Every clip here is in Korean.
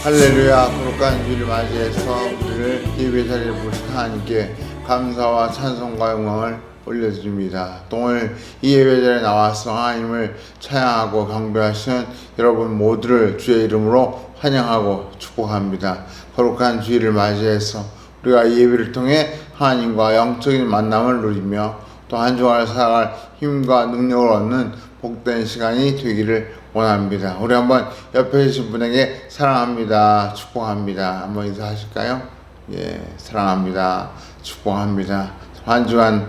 할렐루야. 거룩한 주일을 맞이해서 우리를 예배 자리에 부르신 하나님께 감사와 찬송과 영광을 올려드립니다. 또 오늘 이 예배 자리에 나와서 하나님을 찬양하고 경배하시는 여러분 모두를 주의 이름으로 환영하고 축복합니다. 거룩한 주일을 맞이해서 우리가 이 예배를 통해 하나님과 영적인 만남을 누리며 또 한 주간을 살아갈 힘과 능력을 얻는 복된 시간이 되기를 원합니다. 우리 한번 옆에 계신 분에게 사랑합니다, 축복합니다 한번 인사하실까요? 사랑합니다, 축복합니다. 한 주간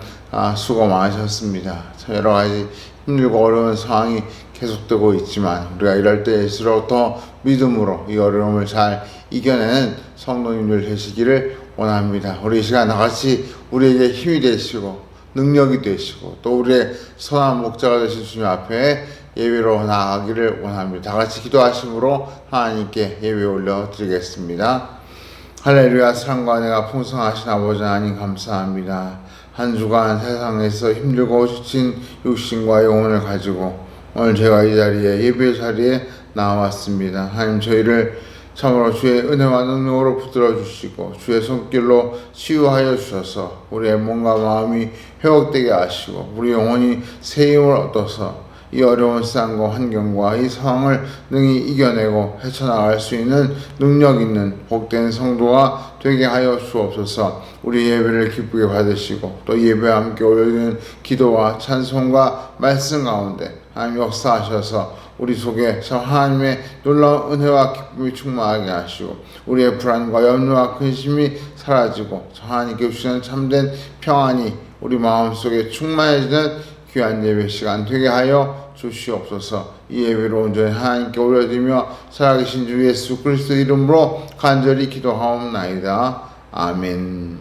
수고 많으셨습니다. 참 여러 가지 힘들고 어려운 상황이 계속되고 있지만 우리가 이럴 때일수록 더 믿음으로 이 어려움을 잘 이겨내는 성도님들 되시기를 원합니다. 우리 이 시간 다같이 우리에게 힘이 되시고 능력이 되시고 또 우리의 선한 목자가 되신 주님 앞에 예배로 나아가기를 원합니다. 다같이 기도하심으로 하나님께 예배 올려드리겠습니다. 할렐루야. 사랑과 은혜가 풍성하신 아버지 하나님 감사합니다. 한 주간 세상에서 힘들고 지친 육신과 영혼을 가지고 오늘 제가 이 자리에 예배 자리에 나왔습니다. 하나님 저희를 참으로 주의 은혜와 능력으로 붙들어 주시고 주의 손길로 치유하여 주셔서 우리의 몸과 마음이 회복되게 하시고 우리 영혼이 새 힘을 얻어서 이 어려운 세상과 환경과 이 상황을 능히 이겨내고 헤쳐나갈 수 있는 능력 있는 복된 성도가 되게 하여 주옵소서. 우리 예배를 기쁘게 받으시고 또 예배와 함께 올려드리는 기도와 찬송과 말씀 가운데 하나님 역사하셔서 우리 속에 저 하나님의 놀라운 은혜와 기쁨이 충만하게 하시고 우리의 불안과 염려와 근심이 사라지고 저 하나님께 주시는 참된 평안이 우리 마음속에 충만해지는 귀한 예배 시간 되게 하여 주시옵소서. 이 예배로 온전히 하나님께 올려드리며 살아계신 주 예수 그리스도 이름으로 간절히 기도하옵나이다. 아멘.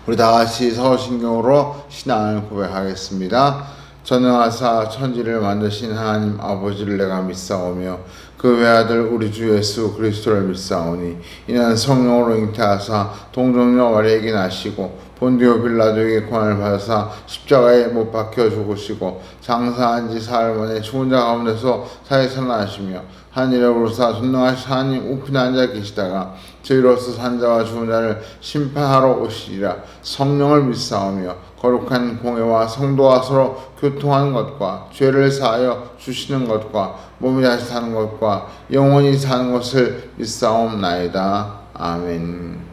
우리 다같이 서신경으로 신앙을 고백하겠습니다. 전능하사 천지를 만드신 하나님 아버지를 내가 믿사오며 그 외아들 우리 주 예수 그리스도를 믿사오니 이는 성령으로 잉태하사 동정녀 마리아에게 나시고 본디오 빌라도에게 고난을 받아사 십자가에 못 박혀 죽으시고 장사한 지 사흘 만에 죽은 자 가운데서 사에 살아나시며 하늘에 오르사 전능하신 하나님 우편에 앉아 계시다가 저희로서 산자와 죽은 자를 심판하러 오시리라. 성령을 믿사오며 거룩한 공회와 성도와 서로 교통하는 것과 죄를 사하여 주시는 것과 몸이 다시 사는 것과 영원히 사는 것을 믿사옵나이다. 아멘.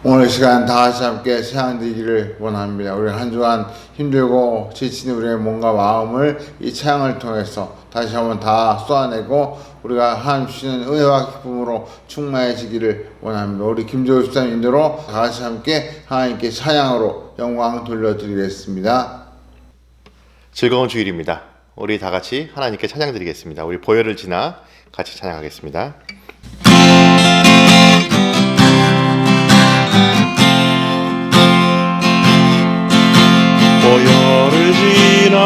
오늘 시간 다같이 함께 찬양드리기를 원합니다. 우리 한 주간 힘들고 지친 우리의 몸과 마음을 이 찬양을 통해서 다시 한번 다 쏟아내고 우리가 하나님 주시는 은혜와 기쁨으로 충만해지기를 원합니다. 우리 김재우 집사님 인도로 다같이 함께 하나님께 찬양으로 영광 돌려드리겠습니다. 즐거운 주일입니다. 우리 다같이 하나님께 찬양드리겠습니다. 우리 보혈을 지나 같이 찬양하겠습니다. 보혈을 지나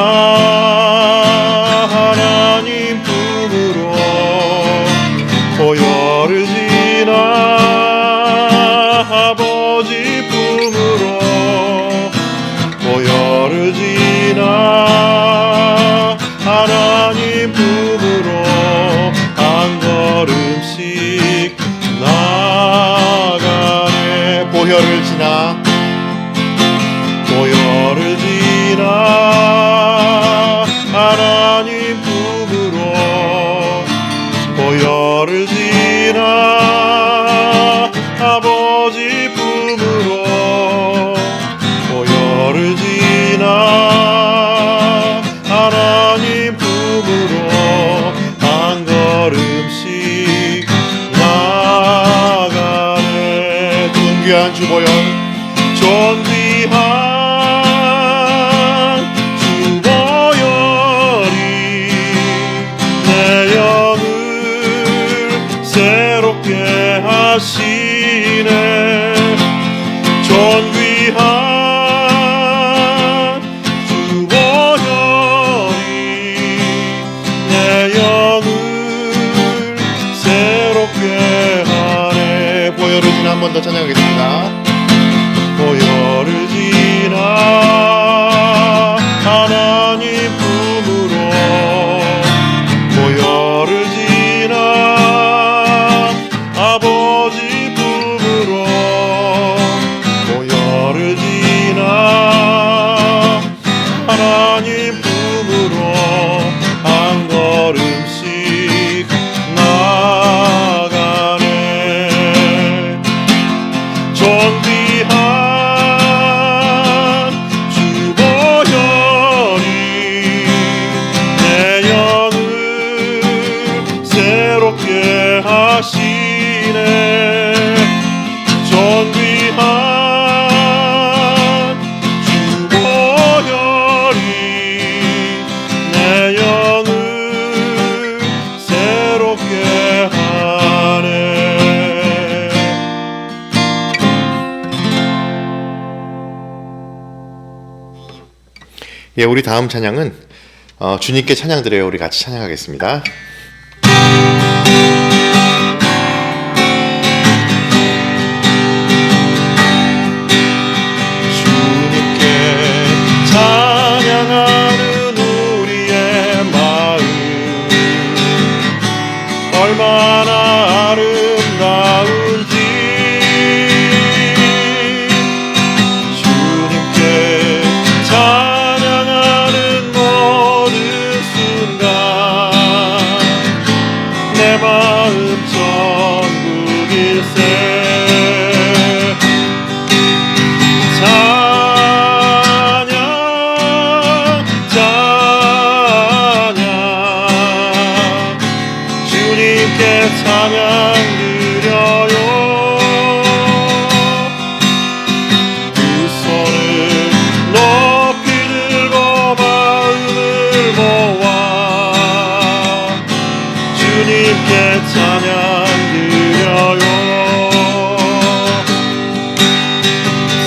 하나님 품으로 보혈을 지나 아버지 품으로 보혈을 지나 하나님 품으로 한 걸음씩 나가네. 보혈을 지나 보혈을 지나 하나님 품으로 보혈을 지나 아버지 품으로 보혈을 지나 하나님 품으로 한 걸음씩 나가네. 존귀한 주 보혈 존귀한 주 보혈이 내 영을 새롭게 하시네. 존귀한 주 보혈이 내 영을 새롭게 하네. 보혈을 지나 한 번 더 찬양하겠습니다. 보혈을 지나 예, 우리 다음 찬양은 주님께 찬양 드려요. 우리 같이 찬양하겠습니다. 찬양하는 우리의 마음 얼마나 아름다운지 주님께 찬양하는 모든 순간 내 마음 천국일세 찬양 드려요. 두 손을 높이 들고 마음을 모아 주님께 찬양 드려요.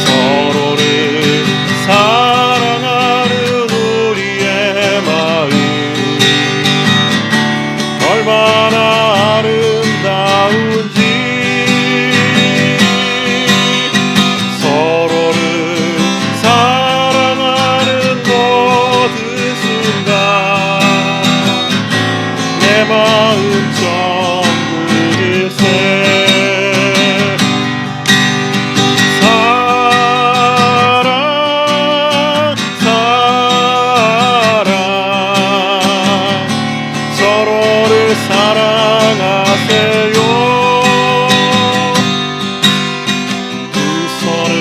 서로를 사랑하는 우리의 마음 얼마나 아름다운지 서로를 사랑하는 모든 순간 내 마음 천국일세 사랑 서로를 사랑하세요. 두 손을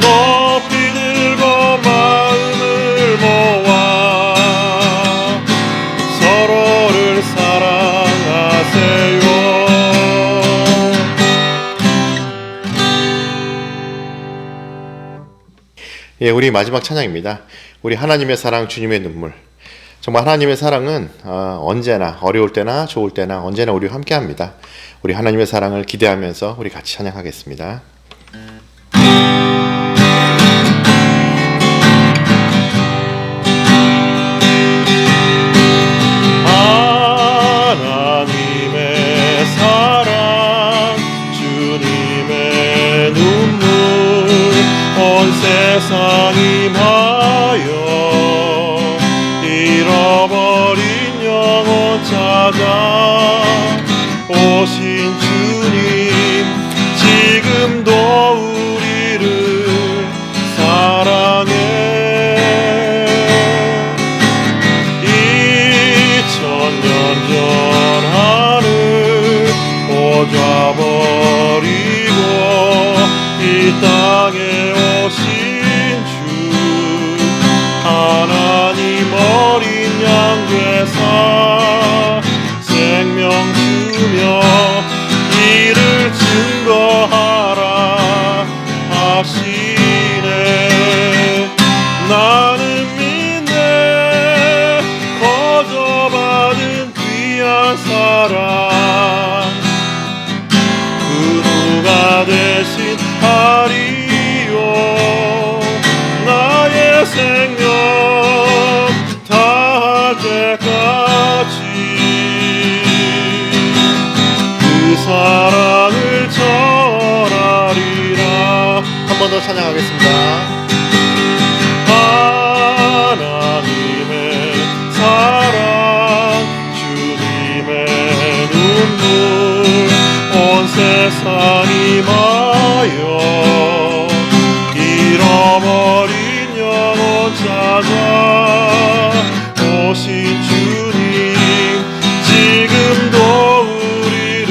높이 들고 마음을 모아 서로를 사랑하세요. 예, 우리 마지막 찬양입니다. 우리 하나님의 사랑, 주님의 눈물. 정말 하나님의 사랑은 언제나 어려울 때나 좋을 때나 언제나 우리와 함께합니다. 우리 하나님의 사랑을 기대하면서 우리 같이 찬양하겠습니다. 하나님의 사랑 주님의 눈물 온 세상이 임하여 잃어버린 영혼 찾아 오신 주님 지금도 우리를 사랑해 2000년 전 하늘 꽂아버리고 이 땅에 오신 주 하나님 어린 양 되사 생명 주며 이를 증거하라 하시네. 나는 믿네 거저받은 귀한 사랑 그 누가 대신 하리요. 나의 생명 다할 때까지 그 사랑을 전하리라. 한 번 더 찬양하겠습니다. 하나님의 사랑 주님의 눈물 온 세상이 임하여 잃어버린 영혼 찾아 오신 주님 지금도 우리를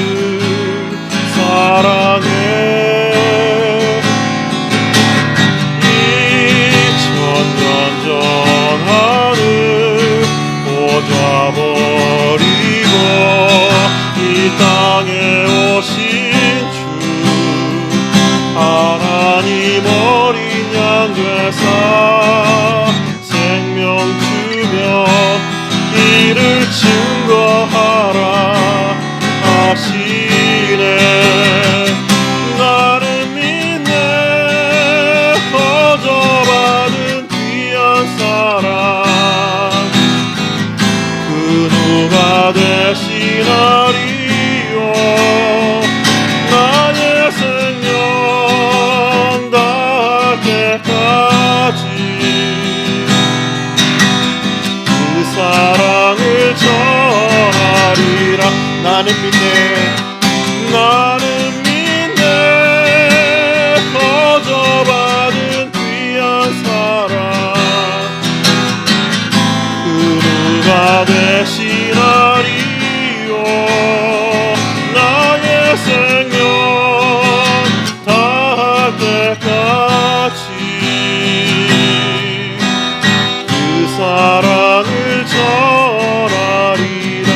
나는 믿네 나는 믿네 거저받은 귀한 사랑 그 누가 대신하리요 나의 생명 다할 때까지 그 사랑을 전하리라.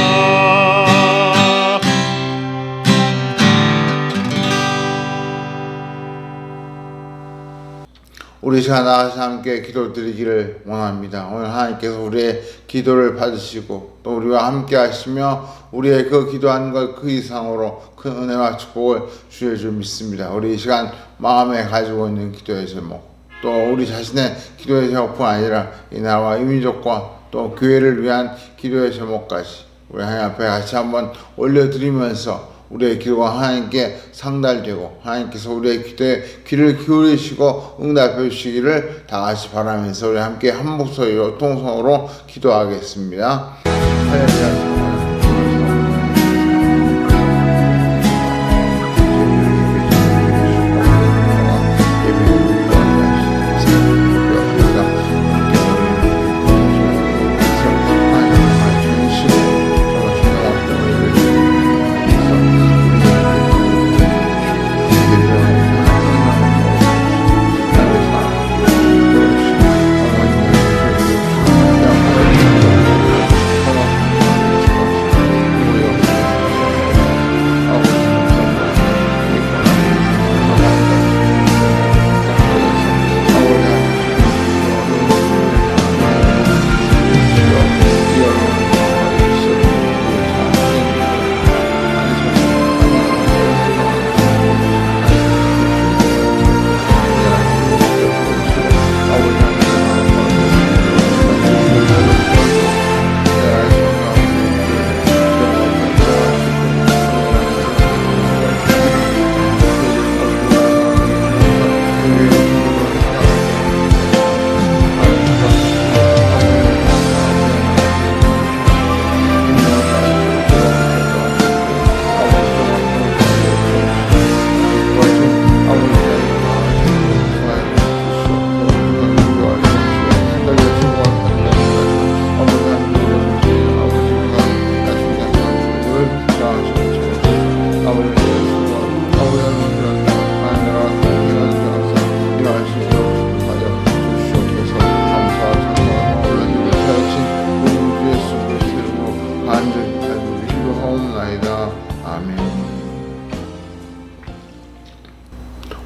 우리 시간 나가서 함께 기도드리기를 원합니다. 오늘 하나님께서 우리의 기도를 받으시고 또 우리와 함께 하시며 우리의 그 기도한 것 그 이상으로 큰 은혜와 축복을 주실 줄 믿습니다. 우리 이 시간 마음에 가지고 있는 기도의 제목 또 우리 자신의 기도의 제목뿐 아니라 이 나라와 이 민족과 또 교회를 위한 기도의 제목까지 우리 하나님 앞에 같이 한번 올려드리면서 우리의 기도가 하나님께 상달되고 하나님께서 우리의 기도에 귀를 기울이시고 응답해 주시기를 다 같이 바라면서 우리 함께 한 목소리로 통성으로 기도하겠습니다.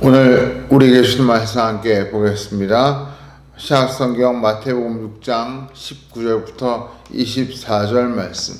오늘 우리에게 주신 말씀 함께 보겠습니다. 시약성경 마태복음 6장 19절부터 24절 말씀.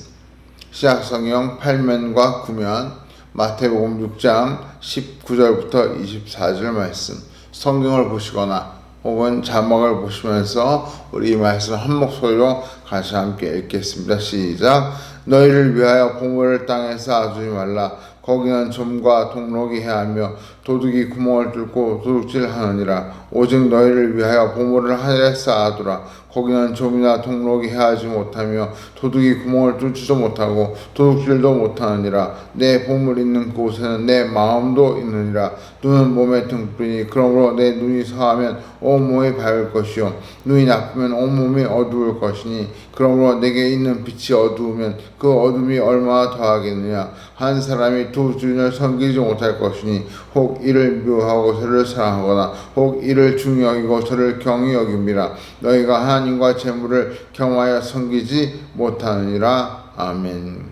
시약성경 8면과 9면 마태복음 6장 19절부터 24절 말씀. 성경을 보시거나 혹은 자막을 보시면서 우리 이 말씀 한 목소리로 같이 함께 읽겠습니다. 시작. 너희를 위하여 보물을 땅에 쌓아두지 말라. 거기는 좀과 동록이 해하며 도둑이 구멍을 뚫고 도둑질하느니라. 오직 너희를 위하여 보물을 하늘에 쌓아두라. 거기는 좀이나 동록이 해하지 못하며 도둑이 구멍을 뚫지도 못하고 도둑질도 못하느니라. 내 보물 있는 곳에는 내 마음도 있느니라. 눈은 몸의 등불이니 그러므로 내 눈이 성하면 온 몸이 밝을 것이요 눈이 나쁘면 온 몸이 어두울 것이니 그러므로 내게 있는 빛이 어두우면 그 어둠이 얼마나 더하겠느냐. 한 사람이 두 주인을 섬기지 못할 것이니 혹 이를 미워하고 저를 사랑하거나 혹 이를 중히 여기고 저를 경히 여김이라. 너희가 하나님과 재물을 겸하여 섬기지 못하느니라. 아멘.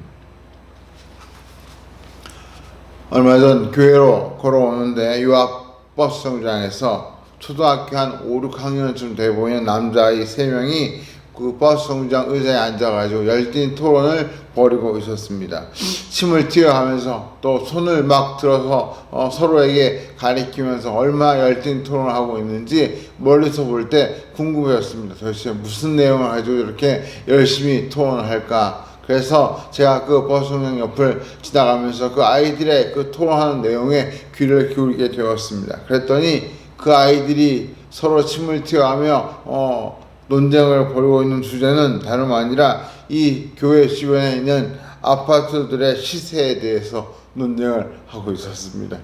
얼마 전 교회로 걸어오는데 요 앞 버스 정류장에서 초등학교 한 5, 6학년쯤 돼 보이는 남자아이 3명이 그 버스 정류장 의자에 앉아가지고 열띤 토론을 벌이고 있었습니다. 침을 튀어가면서 또 손을 막 들어서 서로에게 가리키면서 얼마나 열띤 토론을 하고 있는지 멀리서 볼 때 궁금해졌습니다. 도대체 무슨 내용을 가지고 이렇게 열심히 토론을 할까? 그래서 제가 그 버스 정류장 옆을 지나가면서 그 아이들의 그 토론하는 내용에 귀를 기울이게 되었습니다. 그랬더니 그 아이들이 서로 침을 튀어가며 논쟁을 벌이고 있는 주제는 다름 아니라 이 교회 주변에 있는 아파트들의 시세에 대해서 논쟁을 하고 있었습니다.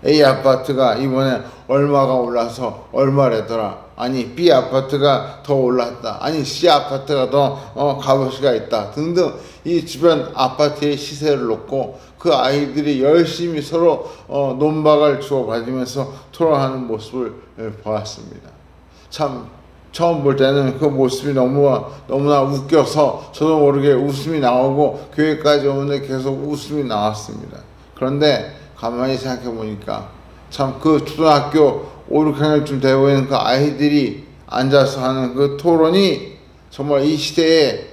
A 아파트가 이번에 얼마가 올라서 얼마래더라. 아니 B 아파트가 더 올랐다. 아니 C 아파트가 더 값어치가 있다. 등등 이 주변 아파트의 시세를 놓고 그 아이들이 열심히 서로 논박을 주고받으면서 토론하는 모습을 보았습니다. 참 처음 볼 때는 그 모습이 너무나 웃겨서 저도 모르게 웃음이 나오고 교회까지 오는데 계속 웃음이 나왔습니다. 그런데 가만히 생각해 보니까 참 그 초등학교 5, 6학년쯤 되고 있는 그 아이들이 앉아서 하는 그 토론이 정말 이 시대에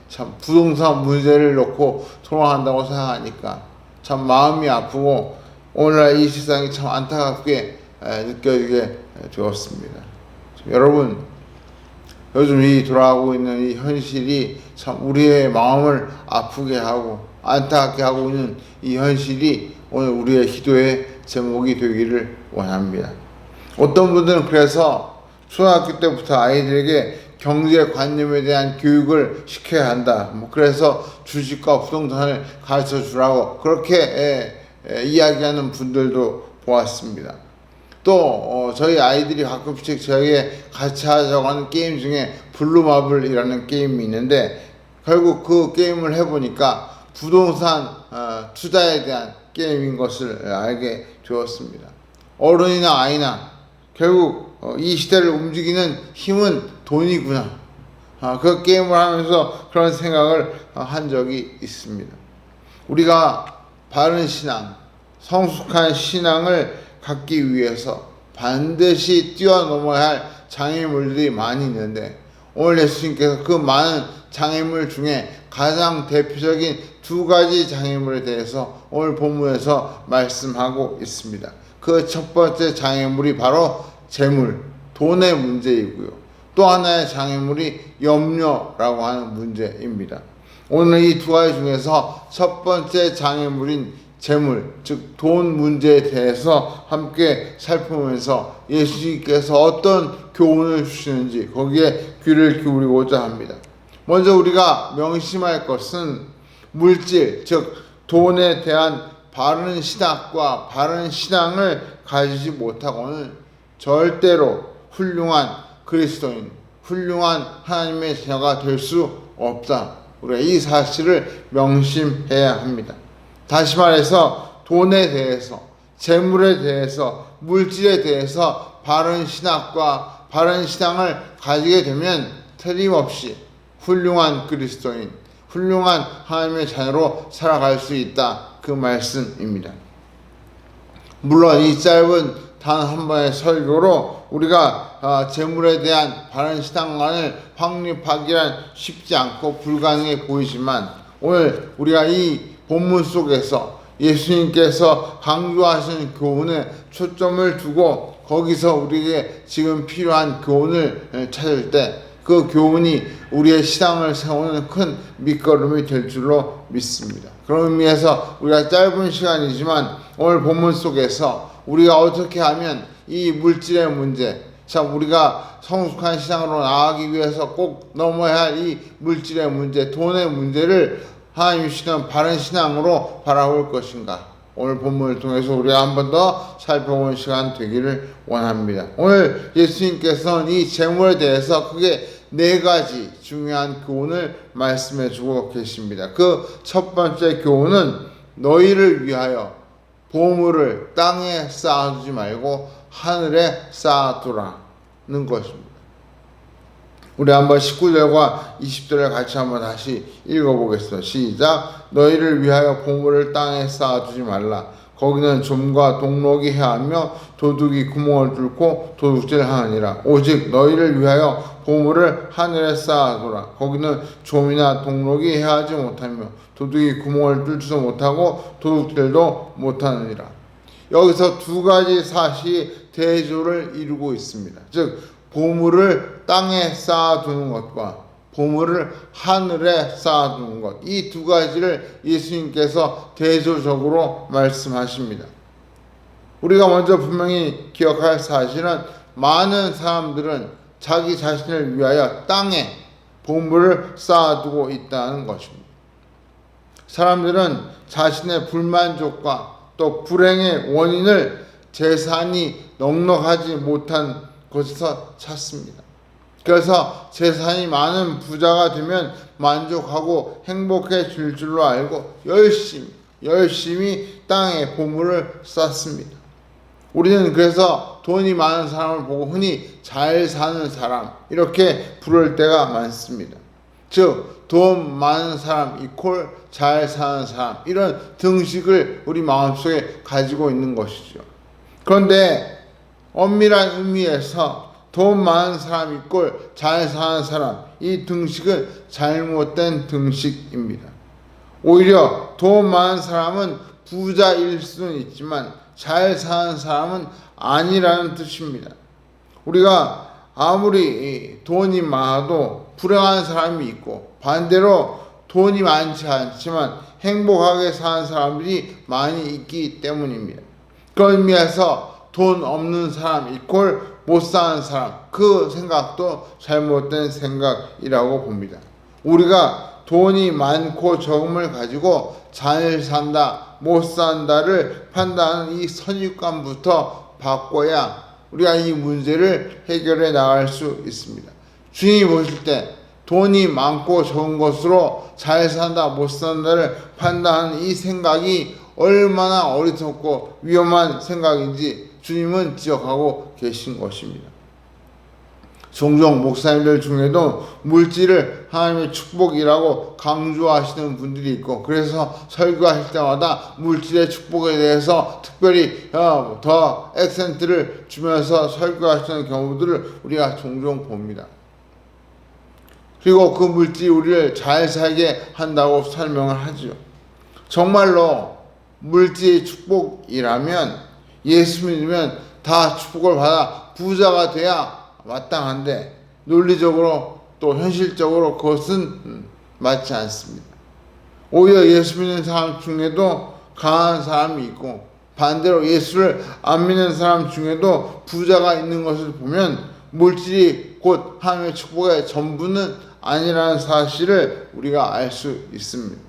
참 부동산 문제를 놓고 토론한다고 생각하니까 참 마음이 아프고 오늘날 이 세상이 참 안타깝게 느껴지게 되었습니다. 여러분, 요즘 이 돌아가고 있는 이 현실이 참 우리의 마음을 아프게 하고 안타깝게 하고 있는 이 현실이 오늘 우리의 기도의 제목이 되기를 원합니다. 어떤 분들은 그래서 초등학교 때부터 아이들에게 경제관념에 대한 교육을 시켜야 한다. 그래서 주식과 부동산을 가르쳐 주라고 그렇게 이야기하는 분들도 보았습니다. 또 저희 아이들이 가끔씩 저에게 같이 하자고 하는 게임 중에 블루마블이라는 게임이 있는데 결국 그 게임을 해보니까 부동산 투자에 대한 게임인 것을 알게 되었습니다. 어른이나 아이나 결국 이 시대를 움직이는 힘은 돈이구나. 그 게임을 하면서 그런 생각을 한 적이 있습니다. 우리가 바른 신앙, 성숙한 신앙을 갖기 위해서 반드시 뛰어넘어야 할 장애물들이 많이 있는데 오늘 예수님께서 그 많은 장애물 중에 가장 대표적인 두 가지 장애물에 대해서 오늘 본문에서 말씀하고 있습니다. 그 첫 번째 장애물이 바로 재물, 돈의 문제이고요. 또 하나의 장애물이 염려라고 하는 문제입니다. 오늘 이 두 가지 중에서 첫 번째 장애물인 재물, 즉 돈 문제에 대해서 함께 살펴보면서 예수님께서 어떤 교훈을 주시는지 거기에 귀를 기울이고자 합니다. 먼저 우리가 명심할 것은 물질, 즉 돈에 대한 바른 시각과 바른 신앙을 가지지 못하고는 절대로 훌륭한 그리스도인, 훌륭한 하나님의 자녀가 될 수 없다. 우리가 이 사실을 명심해야 합니다. 다시 말해서 돈에 대해서, 재물에 대해서, 물질에 대해서 바른 신학과 바른 신앙을 가지게 되면 틀림없이 훌륭한 그리스도인, 훌륭한 하나님의 자녀로 살아갈 수 있다. 그 말씀입니다. 물론 이 짧은 단 한 번의 설교로 우리가 재물에 대한 바른 신앙관을 확립하기란 쉽지 않고 불가능해 보이지만 오늘 우리가 이 본문 속에서 예수님께서 강조하신 교훈에 초점을 두고 거기서 우리에게 지금 필요한 교훈을 찾을 때 그 교훈이 우리의 신앙을 세우는 큰 밑거름이 될 줄로 믿습니다. 그런 의미에서 우리가 짧은 시간이지만 오늘 본문 속에서 우리가 어떻게 하면 이 물질의 문제, 참 우리가 성숙한 신앙으로 나아가기 위해서 꼭 넘어야 할 이 물질의 문제, 돈의 문제를 하나님 주시는 바른 신앙으로 바라볼 것인가? 오늘 본문을 통해서 우리가 한 번 더 살펴보는 시간 되기를 원합니다. 오늘 예수님께서는 이 재물에 대해서 크게 네 가지 중요한 교훈을 말씀해 주고 계십니다. 그 첫 번째 교훈은 너희를 위하여 보물을 땅에 쌓아두지 말고 하늘에 쌓아두라는 것입니다. 우리 한번 19절과 20절을 같이 한번 다시 읽어보겠습니다. 시작. 너희를 위하여 보물을 땅에 쌓아두지 말라. 거기는 좀과 동록이 해하며 도둑이 구멍을 뚫고 도둑질하느니라. 오직 너희를 위하여 보물을 하늘에 쌓아두라. 거기는 좀이나 동록이 해하지 못하며 도둑이 구멍을 뚫지도 못하고 도둑질도 못하느니라. 여기서 두 가지 사실이 대조를 이루고 있습니다. 즉 보물을 땅에 쌓아두는 것과 보물을 하늘에 쌓아두는 것, 이 두 가지를 예수님께서 대조적으로 말씀하십니다. 우리가 먼저 분명히 기억할 사실은 많은 사람들은 자기 자신을 위하여 땅에 보물을 쌓아두고 있다는 것입니다. 사람들은 자신의 불만족과 또 불행의 원인을 재산이 넉넉하지 못한 것에서 찾습니다. 그래서 재산이 많은 부자가 되면 만족하고 행복해질 줄로 알고 열심히 땅에 보물을 쌓습니다. 우리는 그래서 돈이 많은 사람을 보고 흔히 잘 사는 사람 이렇게 부를 때가 많습니다. 즉 돈 많은 사람 이퀄 잘 사는 사람, 이런 등식을 우리 마음속에 가지고 있는 것이죠. 그런데 엄밀한 의미에서 돈 많은 사람 이퀄 잘 사는 사람, 이 등식은 잘못된 등식입니다. 오히려 돈 많은 사람은 부자일 수는 있지만 잘 사는 사람은 아니라는 뜻입니다. 우리가 아무리 돈이 많아도 불행한 사람이 있고, 반대로 돈이 많지 않지만 행복하게 사는 사람들이 많이 있기 때문입니다. 그런 의미에서 돈 없는 사람 이퀄 못 사는 사람, 그 생각도 잘못된 생각이라고 봅니다. 우리가 돈이 많고 적음을 가지고 잘 산다, 못 산다를 판단하는 이 선입관부터 바꿔야 우리가 이 문제를 해결해 나갈 수 있습니다. 주님이 보실 때 돈이 많고 적은 것으로 잘 산다, 못 산다를 판단하는 이 생각이 얼마나 어리석고 위험한 생각인지 주님은 지적하고 계신 것입니다. 종종 목사님들 중에도 물질을 하나님의 축복이라고 강조하시는 분들이 있고, 그래서 설교하실 때마다 물질의 축복에 대해서 특별히 더 액센트를 주면서 설교하시는 경우들을 우리가 종종 봅니다. 그리고 그 물질이 우리를 잘 살게 한다고 설명을 하죠. 정말로 물질의 축복이라면, 예수 믿으면 다 축복을 받아 부자가 돼야 마땅한데, 논리적으로 또 현실적으로 그것은 맞지 않습니다. 오히려 예수 믿는 사람 중에도 가난한 사람이 있고, 반대로 예수를 안 믿는 사람 중에도 부자가 있는 것을 보면 물질이 곧 하나님의 축복의 전부는 아니라는 사실을 우리가 알 수 있습니다.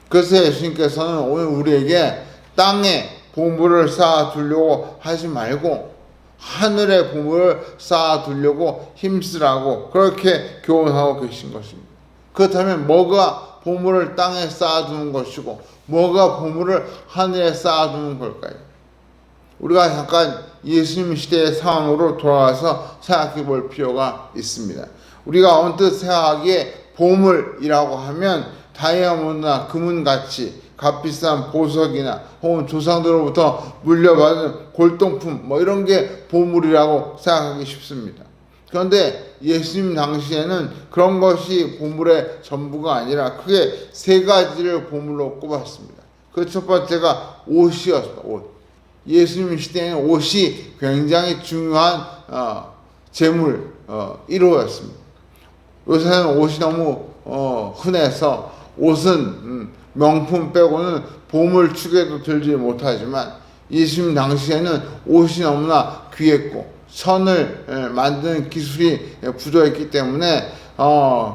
그래서 예수님께서는 오늘 우리에게 땅에 보물을 쌓아두려고 하지 말고 하늘의 보물을 쌓아두려고 힘쓰라고 그렇게 교훈하고 계신 것입니다. 그렇다면 뭐가 보물을 땅에 쌓아두는 것이고 뭐가 보물을 하늘에 쌓아두는 걸까요? 우리가 잠깐 예수님 시대의 상황으로 돌아와서 생각해 볼 필요가 있습니다. 우리가 언뜻 생각하기에 보물이라고 하면 다이아몬드나 금은같이 값비싼 보석이나 혹은 조상들로부터 물려받은 골동품 이런 게 보물이라고 생각하기 쉽습니다. 그런데 예수님 당시에는 그런 것이 보물의 전부가 아니라 크게 세 가지를 보물로 꼽았습니다. 그 첫 번째가 옷이었습니다. 옷. 예수님 시대에는 옷이 굉장히 중요한 재물 1호였습니다. 요새는 옷이 너무 흔해서 옷은 명품 빼고는 보물 축에도 들지 못하지만, 예수님 당시에는 옷이 너무나 귀했고 선을 만드는 기술이 부족했기 때문에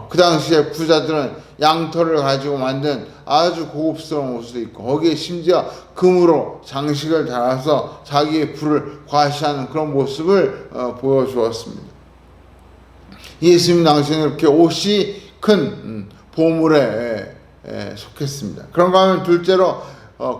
그 당시에 부자들은 양털을 가지고 만든 아주 고급스러운 옷을 입고 거기에 심지어 금으로 장식을 달아서 자기의 부를 과시하는 그런 모습을 보여주었습니다. 예수님 당시에는 이렇게 옷이 큰 보물에 속했습니다. 그런가 하면 둘째로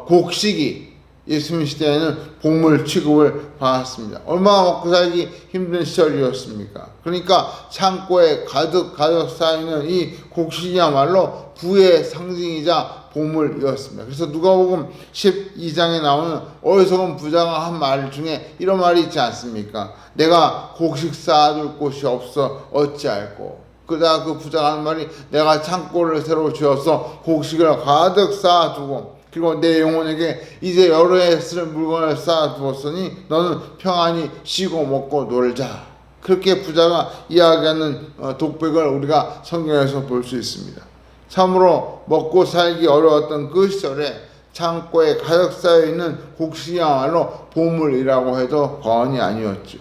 곡식이 예수님 시대에는 보물 취급을 받았습니다. 얼마나 먹고 살기 힘든 시절이었습니까? 그러니까 창고에 가득 쌓이는 이 곡식이야말로 부의 상징이자 보물이었습니다. 그래서 누가복음 12장에 나오는 어리석은 부자가 한 말 중에 이런 말이 있지 않습니까? 내가 곡식 쌓아둘 곳이 없어 어찌할꼬. 그러다 그 부자가 하는 말이, 내가 창고를 새로 지어서 곡식을 가득 쌓아두고 그리고 내 영혼에게 이제 여러 해 쓸 물건을 쌓아두었으니 너는 평안히 쉬고 먹고 놀자. 그렇게 부자가 이야기하는 독백을 우리가 성경에서 볼 수 있습니다. 참으로 먹고 살기 어려웠던 그 시절에 창고에 가득 쌓여있는 곡식이야말로 보물이라고 해도 과언이 아니었죠.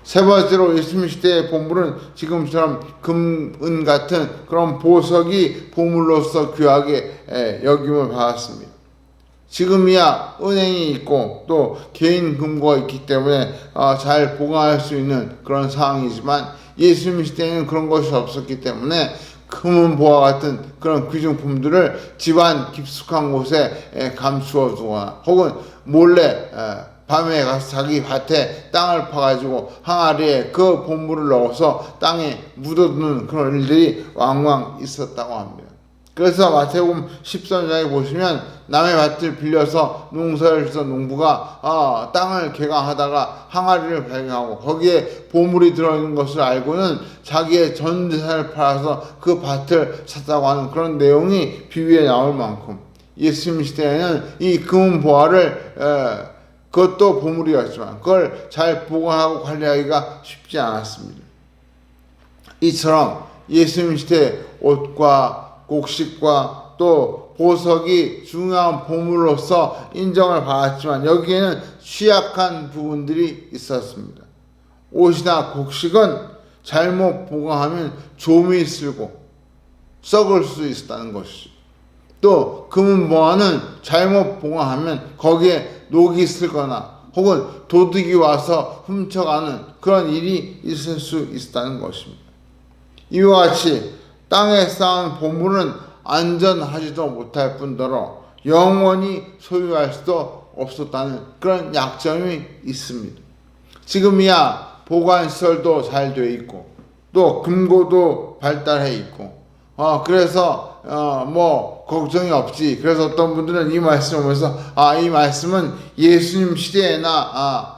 세 번째로 예수님 시대의 보물은 지금처럼 금, 은 같은 그런 보석이 보물로서 귀하게 여김을 받았습니다. 지금이야 은행이 있고 또 개인 금고가 있기 때문에 잘 보관할 수 있는 그런 상황이지만 예수님 시대에는 그런 것이 없었기 때문에 금은보화 같은 그런 귀중품들을 집안 깊숙한 곳에 감추어 두거나 혹은 몰래 밤에 가서 자기 밭에 땅을 파가지고 항아리에 그 보물을 넣어서 땅에 묻어두는 그런 일들이 왕왕 있었다고 합니다. 그래서 마태복음 13장에 보시면 남의 밭을 빌려서 농사를 지던 농부가 땅을 개강하다가 항아리를 발견하고 거기에 보물이 들어있는 것을 알고는 자기의 전 재산을 팔아서 그 밭을 샀다고 하는 그런 내용이 비유에 나올 만큼 예수님 시대에는 이 금은보화를 그것도 보물이었지만 그걸 잘 보관하고 관리하기가 쉽지 않았습니다. 이처럼 예수님 시대 옷과 곡식과 또 보석이 중요한 보물로서 인정을 받았지만 여기에는 취약한 부분들이 있었습니다. 옷이나 곡식은 잘못 보관하면 좀이 쓸고 썩을 수 있다는 것이죠. 또 금은보화는 잘못 보관하면 거기에 녹이 슬거나 혹은 도둑이 와서 훔쳐가는 그런 일이 있을 수 있다는 것입니다. 이와 같이 땅에 쌓은 보물은 안전하지도 못할 뿐더러 영원히 소유할 수도 없었다는 그런 약점이 있습니다. 지금이야 보관시설도 잘 되어 있고 또 금고도 발달해 있고 그래서 뭐 걱정이 없지. 그래서 어떤 분들은 이 말씀을 보면서 이 말씀은 예수님 시대에나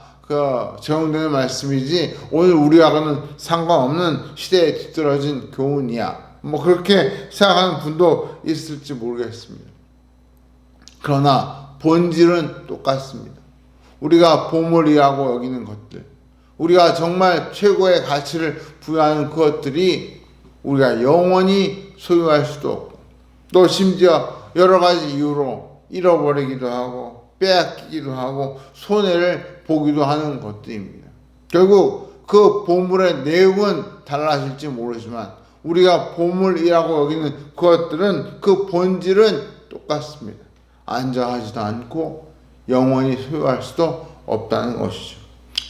적용되는 말씀이지 오늘 우리하고는 상관없는 시대에 뒤떨어진 교훈이야. 뭐 그렇게 생각하는 분도 있을지 모르겠습니다. 그러나 본질은 똑같습니다. 우리가 보물이라고 여기는 것들, 우리가 정말 최고의 가치를 부여하는 그것들이 우리가 영원히 소유할 수도 없고 또 심지어 여러 가지 이유로 잃어버리기도 하고 빼앗기기도 하고 손해를 보기도 하는 것들입니다. 결국 그 보물의 내용은 달라질지 모르지만 우리가 보물이라고 여기는 그것들은 그 본질은 똑같습니다. 안전하지도 않고 영원히 소유할 수도 없다는 것이죠.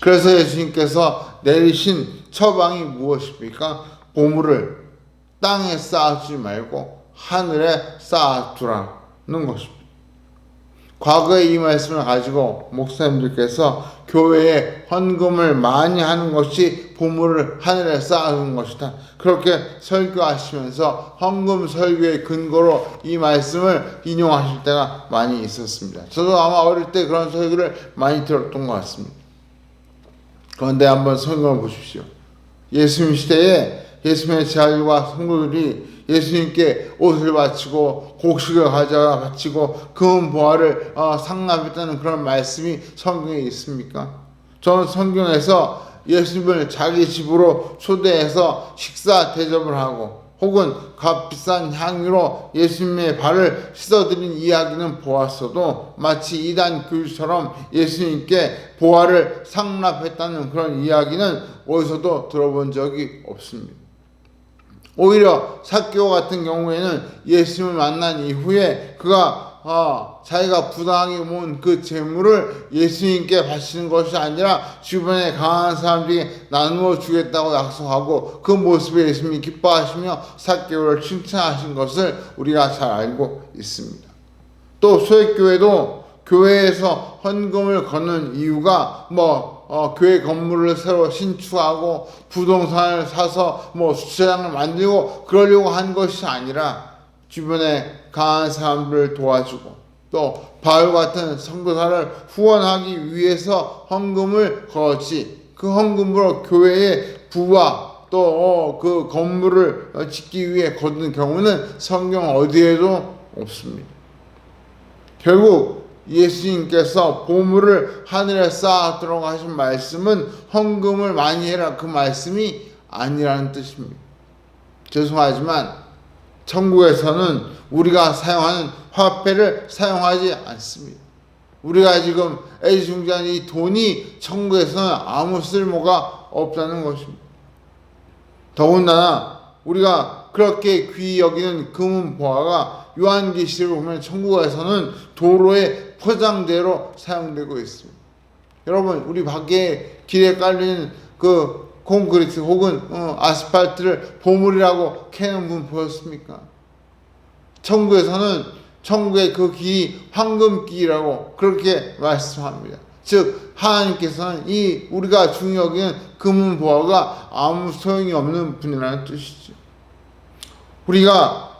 그래서 예수님께서 내리신 처방이 무엇입니까? 보물을 땅에 쌓아두지 말고 하늘에 쌓아두라는 것입니다. 과거에 이 말씀을 가지고 목사님들께서 교회에 헌금을 많이 하는 것이 보물을 하늘에 쌓아두는 것이다. 그렇게 설교하시면서 헌금 설교의 근거로 이 말씀을 인용하실 때가 많이 있었습니다. 저도 아마 어릴 때 그런 설교를 많이 들었던 것 같습니다. 그런데 한번 성경을 보십시오. 예수님 시대에 예수님의 제자들과 성도들이 예수님께 옷을 바치고 곡식을 가져가 바치고 금은보화를 상납했다는 그런 말씀이 성경에 있습니까? 저는 성경에서 예수님을 자기 집으로 초대해서 식사 대접을 하고 혹은 값비싼 향유로 예수님의 발을 씻어드린 이야기는 보았어도 마치 이단 교주처럼 예수님께 보화를 상납했다는 그런 이야기는 어디서도 들어본 적이 없습니다. 오히려 삭개오 같은 경우에는 예수님을 만난 이후에 그가 자기가 부당하게 모은 그 재물을 예수님께 바치는 것이 아니라 주변에 강한 사람들에게 나누어 주겠다고 약속하고 그 모습에 예수님이 기뻐하시며 삭개오를 칭찬하신 것을 우리가 잘 알고 있습니다. 또 소액교회도 교회에서 헌금을 걷는 이유가 교회 건물을 새로 신축하고 부동산을 사서 주차장을 만들고 그러려고 한 것이 아니라 주변에 강한 사람들을 도와주고 또 바울 같은 성도사를 후원하기 위해서 헌금을 걸었지, 그 헌금으로 교회의 부와 또 그 건물을 짓기 위해 거둔 경우는 성경 어디에도 없습니다. 결국 예수님께서 보물을 하늘에 쌓아두라고 하신 말씀은 헌금을 많이 해라 그 말씀이 아니라는 뜻입니다. 죄송하지만 천국에서는 우리가 사용하는 화폐를 사용하지 않습니다. 우리가 지금 애지중지한 이 돈이 천국에서는 아무 쓸모가 없다는 것입니다. 더군다나 우리가 그렇게 귀히 여기는 금은 보화가 요한계시를 보면 천국에서는 도로의 포장재로 사용되고 있습니다. 여러분, 우리 밖에 길에 깔리는 그 콘크리트 혹은 아스팔트를 보물이라고 캐는 분 보셨습니까? 천국에서는 천국의 그 길이 황금길이라고 그렇게 말씀합니다. 즉 하나님께서는 이 우리가 중히 여기는 금은 보화가 아무 소용이 없는 분이라는 뜻이죠. 우리가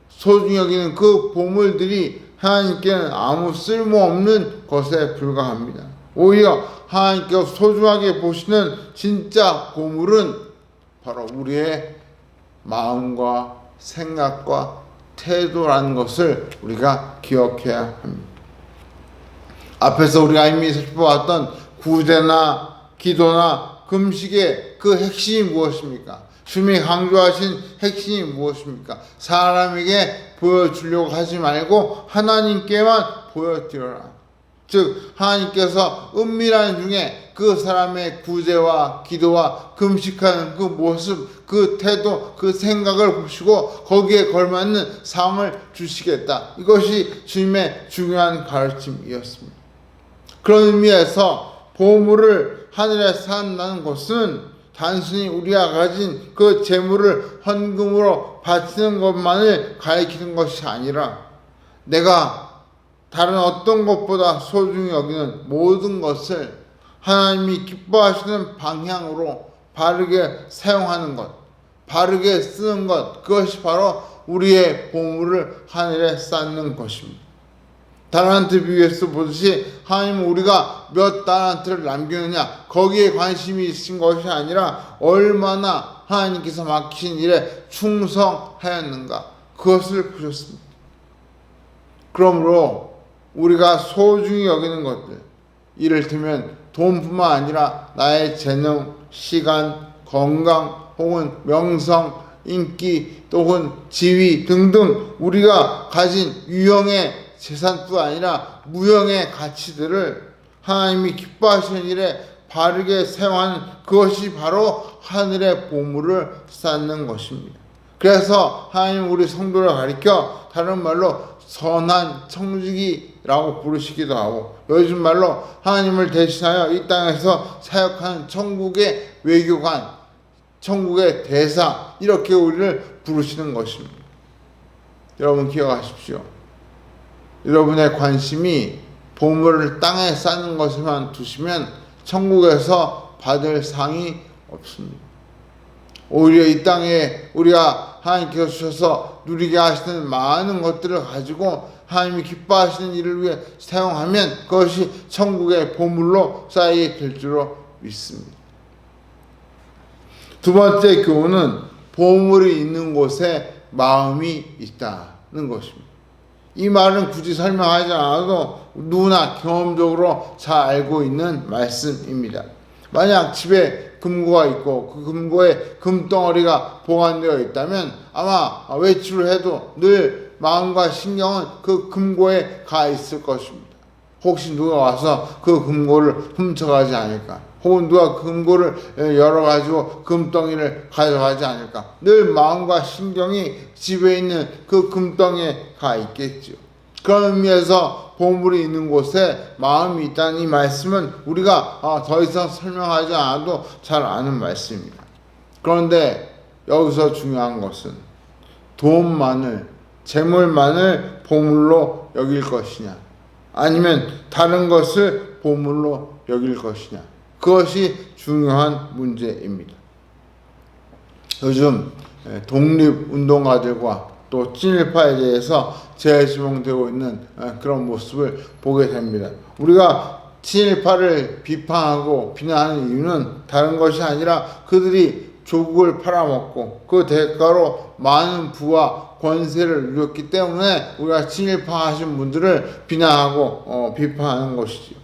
소중히 여기는 그 보물들이 하나님께는 아무 쓸모없는 것에 불과합니다. 오히려 하나님께서 소중하게 보시는 진짜 보물은 바로 우리의 마음과 생각과 태도라는 것을 우리가 기억해야 합니다. 앞에서 우리가 이미 살펴봤던 구제나 기도나 금식의 그 핵심이 무엇입니까? 주님이 강조하신 핵심이 무엇입니까? 사람에게 보여주려고 하지 말고 하나님께만 보여드려라. 즉 하나님께서 은밀한 중에 그 사람의 구제와 기도와 금식하는 그 모습, 그 태도, 그 생각을 보시고 거기에 걸맞는 상을 주시겠다. 이것이 주님의 중요한 가르침이었습니다. 그런 의미에서 보물을 하늘에 쌓는다는 것은 단순히 우리가 가진 그 재물을 헌금으로 바치는 것만을 가리키는 것이 아니라 내가 다른 어떤 것보다 소중히 여기는 모든 것을 하나님이 기뻐하시는 방향으로 바르게 사용하는 것, 바르게 쓰는 것, 그것이 바로 우리의 보물을 하늘에 쌓는 것입니다. 달란트 비유에서 보듯이 하나님은 우리가 몇 달란트를 남기느냐 거기에 관심이 있으신 것이 아니라 얼마나 하나님께서 맡기신 일에 충성하였는가 그것을 보셨습니다. 그러므로 우리가 소중히 여기는 것들, 이를테면 돈뿐만 아니라 나의 재능, 시간, 건강 혹은 명성, 인기 또는 지위 등등 우리가 가진 유형의 재산뿐 아니라 무형의 가치들을 하나님이 기뻐하시는 일에 바르게 사용하는 그것이 바로 하늘의 보물을 쌓는 것입니다. 그래서 하나님 우리 성도를 가리켜 다른 말로 선한 청지기라고 부르시기도 하고 요즘 말로 하나님을 대신하여 이 땅에서 사역하는 천국의 외교관, 천국의 대사 이렇게 우리를 부르시는 것입니다. 여러분 기억하십시오. 여러분의 관심이 보물을 땅에 쌓는 것에만 두시면 천국에서 받을 상이 없습니다. 오히려 이 땅에 우리가 하나님께서 주셔서 누리게 하시는 많은 것들을 가지고 하나님이 기뻐하시는 일을 위해 사용하면 그것이 천국의 보물로 쌓이게 될 줄로 믿습니다. 두 번째 교훈은 보물이 있는 곳에 마음이 있다는 것입니다. 이 말은 굳이 설명하지 않아도 누구나 경험적으로 잘 알고 있는 말씀입니다. 만약 집에 금고가 있고 그 금고에 금덩어리가 보관되어 있다면 아마 외출을 해도 늘 마음과 신경은 그 금고에 가 있을 것입니다. 혹시 누가 와서 그 금고를 훔쳐가지 않을까? 혹은 누가 금고를 열어가지고 금덩이를 가져가지 않을까? 늘 마음과 신경이 집에 있는 그 금덩이에 가 있겠죠. 그런 의미에서 보물이 있는 곳에 마음이 있다는 이 말씀은 우리가 더 이상 설명하지 않아도 잘 아는 말씀입니다. 그런데 여기서 중요한 것은 돈만을, 재물만을 보물로 여길 것이냐 아니면 다른 것을 보물로 여길 것이냐 그것이 중요한 문제입니다. 요즘 독립운동가들과 또 친일파에 대해서 재지목되고 있는 그런 모습을 보게 됩니다. 우리가 친일파를 비판하고 비난하는 이유는 다른 것이 아니라 그들이 조국을 팔아먹고 그 대가로 많은 부와 권세를 누렸기 때문에 우리가 친일파 하신 분들을 비난하고 비판하는 것이죠.